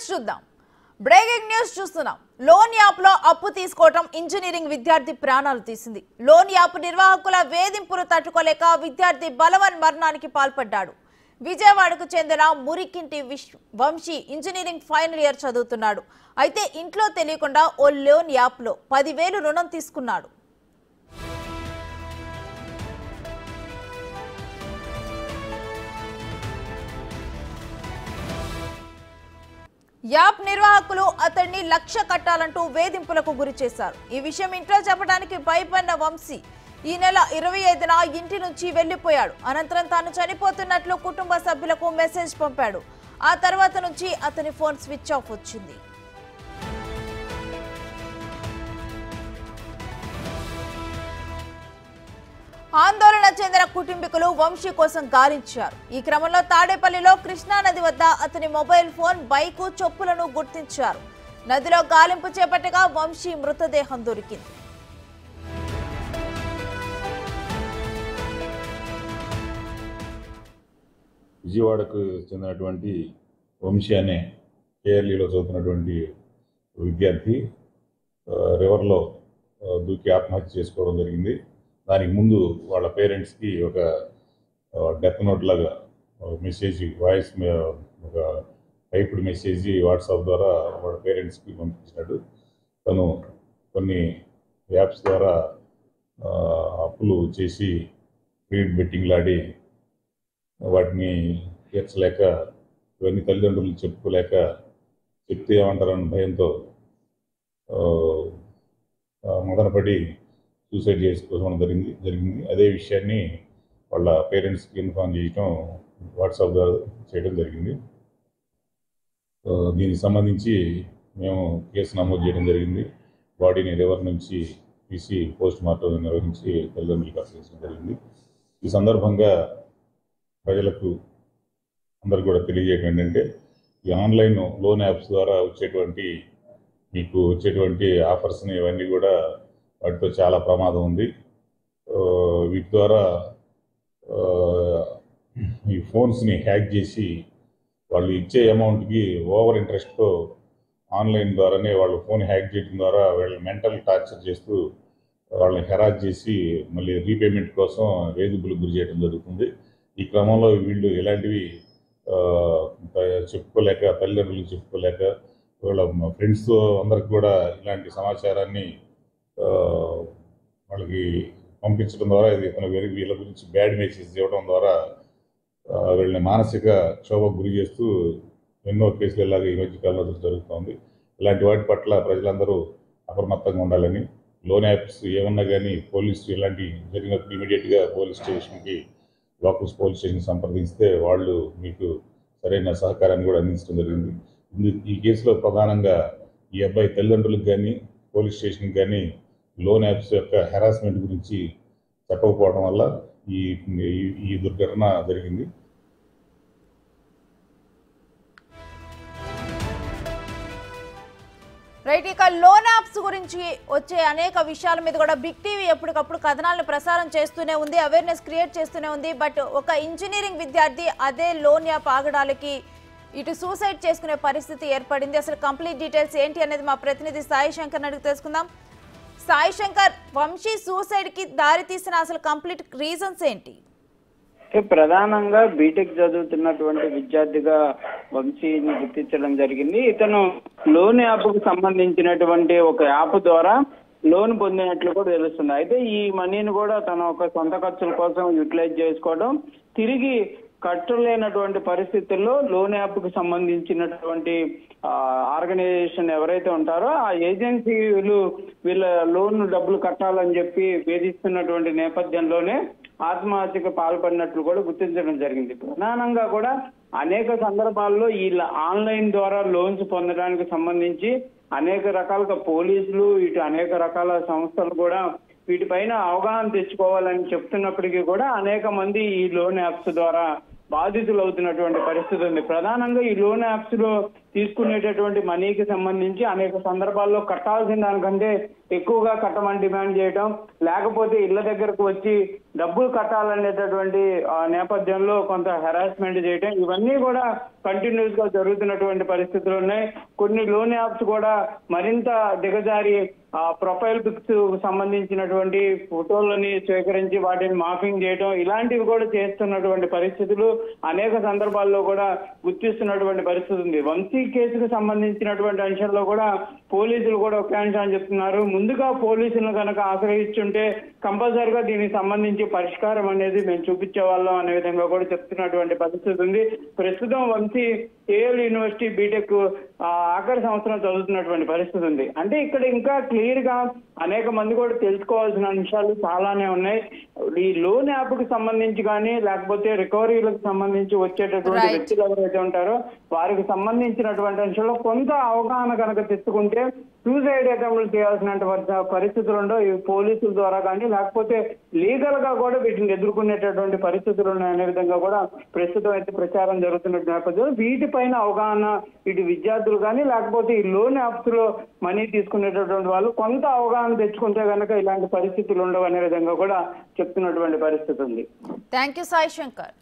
చూద్దాం. Breaking news చూస్తున్నాం. Loan app లో అప్పు తీసుకోవడం ఇంజనీరింగ్ విద్యార్థి ప్రాణాలు తీసింది. లోన్ యాప్ నిర్వాహకుల వేధింపులు తట్టుకోలేక విద్యార్థి బలవన్ మరణానికి పాల్పడ్డాడు. విజయవాడకు చెందిన మురికింటి వంశీ ఇంజనీరింగ్ ఫైనల్ ఇయర్ చదువుతున్నాడు. అయితే ఇంట్లో తెలియకుండా ఓ లోన్ యాప్ లో 10,000 రుణం తీసుకున్నాడు. యాప్ నిర్వాహకులు అతన్ని 1,00,000 కట్టాలంటూ వేధింపులకు గురి చేశారు. ఈ విషయం ఇంట్లో చెప్పడానికి భయపడిన వంశీ ఈ నెల 25న ఇంటి నుంచి వెళ్లిపోయాడు. అనంతరం తాను చనిపోతున్నట్లు కుటుంబ సభ్యులకు మెసేజ్ పంపాడు. ఆ తర్వాత నుంచి అతని ఫోన్ స్విచ్ ఆఫ్ వచ్చింది. ఆందోళన చెందిన కుటుంబీకులు వంశీ కోసం గాలించారు. ఈ క్రమంలో తాడేపల్లిలో కృష్ణానది వద్ద అతని మొబైల్ ఫోన్, బైకు, చెప్పులను గుర్తించారు. నదిలో గాలింపు చేపట్టగా వంశీ మృతదేహం దొరికింది. విజయవాడకు చెందినటువంటి వంశీ అనే కేఎల్ఈలో చదువుతున్నటువంటి విద్యార్థి రివర్లో దూకి ఆత్మహత్య చేసుకోవడం జరిగింది. దానికి ముందు వాళ్ళ పేరెంట్స్కి ఒక డెత్ నోట్ లాగా మెసేజ్, వాయిస్ ఒక టైప్డ్ మెసేజ్ వాట్సాప్ ద్వారా వాళ్ళ పేరెంట్స్కి పంపించాడు. తను కొన్ని యాప్స్ ద్వారా అప్పులు చేసి క్రెడిట్ బెట్టింగ్లు ఆడి వాటిని తీర్చలేక, ఇవన్నీ తల్లిదండ్రులు చెప్పుకోలేక, చెప్తే ఏమంటారన్న భయంతో మదనపడి సూసైడ్ చేసుకోవడం జరిగింది. అదే విషయాన్ని వాళ్ళ పేరెంట్స్కి ఇన్ఫార్మ్ చేయటం, వాట్సాప్ ద్వారా చేయడం జరిగింది. దీనికి సంబంధించి మేము కేసు నమోదు చేయడం జరిగింది. బాడీని రివర్ నుంచి తీసి పోస్ట్ మార్టం నిర్వహించి తల్లిదండ్రులకు అప్పగించడం జరిగింది. ఈ సందర్భంగా ప్రజలకు అందరు కూడా తెలియజేయడం ఏంటంటే, ఈ ఆన్లైన్ లోన్ యాప్స్ ద్వారా మీకు వచ్చేటువంటి ఆఫర్స్ని ఇవన్నీ కూడా వాటితో చాలా ప్రమాదం ఉంది. వీటి ద్వారా ఈ ఫోన్స్ని హ్యాక్ చేసి వాళ్ళు ఇచ్చే అమౌంట్కి ఓవర్ ఇంట్రెస్ట్తో ఆన్లైన్ ద్వారానే వాళ్ళు ఫోన్ హ్యాక్ చేయడం ద్వారా వాళ్ళని మెంటల్ టార్చర్ చేస్తూ వాళ్ళని హెరాస్ చేసి మళ్ళీ రీపేమెంట్ కోసం వేధింపులకు గురి చేయడం జరుగుతుంది. ఈ క్రమంలో వీళ్ళు ఇలాంటివి చెప్పుకోలేక, తల్లిదండ్రులకు చెప్పుకోలేక, వాళ్ళ ఫ్రెండ్స్తో అందరికి కూడా ఇలాంటి సమాచారాన్ని వాళ్ళకి పంపించడం ద్వారా వీళ్ళ గురించి బ్యాడ్ మెసేజ్ ఇవ్వడం ద్వారా వీళ్ళని మానసిక క్షోభకు గురి చేస్తూ ఎన్నో కేసులు ఇలాగ ఈ మధ్య కాలంలో జరుగుతుంది. ఇలాంటి వాటి పట్ల ప్రజలందరూ అప్రమత్తంగా ఉండాలని, లోన్ యాప్స్ ఏమన్నా కానీ పోలీసు ఇలాంటి జరిగినప్పుడు ఇమీడియట్గా పోలీస్ స్టేషన్కి, లోకల్ పోలీస్ స్టేషన్ సంప్రదిస్తే వాళ్ళు మీకు సరైన సహకారాన్ని కూడా అందించడం జరిగింది. ఈ కేసులో ప్రధానంగా ఈ అబ్బాయి తల్లిదండ్రులకు కానీ, పోలీస్ స్టేషన్కి కానీ లోన్ యాప్స్ యొక్క హెరాస్మెంట్ గురించి చెప్పకపోవడం వల్ల ఈ దుర్ఘటన జరిగింది. రైట్, ఇక లోన్ యాప్స్ గురించి వచ్చే అనేక విషయాల మీద కూడా బిగ్ టీవీ ఎప్పటికప్పుడు కథనాలను ప్రసారం చేస్తూనే ఉంది, అవేర్నెస్ క్రియేట్ చేస్తూనే ఉంది. బట్ ఒక ఇంజనీరింగ్ విద్యార్థి అదే లోన్ యాప్ ఆగడానికి ఇటు సూసైడ్ చేసుకునే పరిస్థితి ఏర్పడింది. అసలు కంప్లీట్ డీటెయిల్స్ ఏంటి అనేది మా ప్రతినిధి సాయి శంకర్ అడిగి తెలుసుకుందాం. సాయి శంకర్, వంశీ సూసైడ్ కి దారి తీసిన అసలు కంప్లీట్ రీజన్స్ ఏంటి? ప్రధానంగా బీటెక్ చదువుతున్నటువంటి విద్యార్థిగా వంశీని గుర్తించడం జరిగింది. ఇతను లోన్ యాప్ కు సంబంధించినటువంటి ఒక యాప్ ద్వారా లోన్ పొందినట్లు కూడా తెలుస్తుంది. అయితే ఈ మనీని కూడా తన ఒక సొంత ఖర్చుల కోసం యూటిలైజ్ చేసుకోవడం, తిరిగి కట్టలేనటువంటి పరిస్థితుల్లో లోన్ యాప్ కు సంబంధించినటువంటి ఆర్గనైజేషన్ ఎవరైతే ఉంటారో ఆ ఏజెన్సీలు వీళ్ళ లోన్ డబ్బులు కట్టాలని చెప్పి వేధిస్తున్నటువంటి నేపథ్యంలోనే ఆత్మహత్యకు పాల్పడినట్లు కూడా గుర్తించడం జరిగింది. ప్రధానంగా కూడా అనేక సందర్భాల్లో ఈ ఆన్లైన్ ద్వారా లోన్స్ పొందడానికి సంబంధించి అనేక రకాలుగా పోలీసులు, ఇటు అనేక రకాల సంస్థలు కూడా వీటిపైన అవగాహన తెచ్చుకోవాలని చెప్తున్నప్పటికీ కూడా అనేక మంది ఈ లోన్ యాప్స్ ద్వారా బాధితులు అవుతున్నటువంటి పరిస్థితి ఉంది. ప్రధానంగా ఈ లోన్ యాప్స్ లో తీసుకునేటటువంటి మనీకి సంబంధించి అనేక సందర్భాల్లో కట్టాల్సిన దానికంటే ఎక్కువగా కట్టమని డిమాండ్ చేయడం, లేకపోతే ఇళ్ల దగ్గరకు వచ్చి డబ్బులు కట్టాలనేటటువంటి నేపథ్యంలో కొంత హెరాస్మెంట్ చేయడం, ఇవన్నీ కూడా కంటిన్యూస్ గా జరుగుతున్నటువంటి పరిస్థితులు ఉన్నాయి. కొన్ని లోన్ యాప్స్ కూడా మరింత దిగజారి ప్రొఫైల్ పిక్స్ సంబంధించినటువంటి ఫోటోలని స్వీకరించి వాటిని మాఫింగ్ చేయడం, ఇలాంటివి కూడా చేస్తున్నటువంటి పరిస్థితులు అనేక సందర్భాల్లో కూడా గుర్తిస్తున్నటువంటి పరిస్థితి ఉంది. వంశీ కేసుకు సంబంధించినటువంటి అంశంలో కూడా పోలీసులు కూడా ఒక అంశాన్ని చెప్తున్నారు. ముందుగా పోలీసులను కనుక ఆశ్రయిస్తుంటే కంపల్సరిగా దీనికి సంబంధించి పరిష్కారం అనేది మేము చూపించే వాళ్ళం అనే విధంగా కూడా చెప్తున్నటువంటి పరిస్థితి ఉంది. ప్రస్తుతం వంశీ ఏఎల్ యూనివర్సిటీ బీటెక్ ఆఖరి సంవత్సరం చదువుతున్నటువంటి పరిస్థితి ఉంది. అంటే ఇక్కడ ఇంకా క్లియర్ గా అనేక మంది కూడా తెలుసుకోవాల్సిన అంశాలు చాలానే ఉన్నాయి. ఈ లోన్ యాప్ కి సంబంధించి కానీ లేకపోతే రికవరీలకు సంబంధించి వచ్చేటటువంటి వ్యక్తులు ఎవరైతే ఉంటారో వారికి సంబంధించినటువంటి అంశాల్లో కొంత అవగాహన కనుక తెచ్చుకుంటే సూసైడ్ అటెంప్ట్లు చేయాల్సిన పరిస్థితులు ఉండవు. ఈ పోలీసుల ద్వారా కానీ లేకపోతే లీగల్ గా కూడా వీటిని ఎదుర్కొనేటటువంటి పరిస్థితులు ఉన్నాయనే విధంగా కూడా ప్రస్తుతం అయితే ప్రచారం జరుగుతున్న నేపథ్యంలో వీటిపైన అవగాహన ఇటు విద్యార్థులు కానీ లేకపోతే ఈ లోన్ యాప్స్ లో మనీ తీసుకునేటటువంటి వాళ్ళు కొంత అవగాహన తెచ్చుకుంటే కనుక ఇలాంటి పరిస్థితులు ఉండవు అనే విధంగా కూడా చెప్తున్నటువంటి పరిస్థితి ఉంది. Thank you Sai Shankar.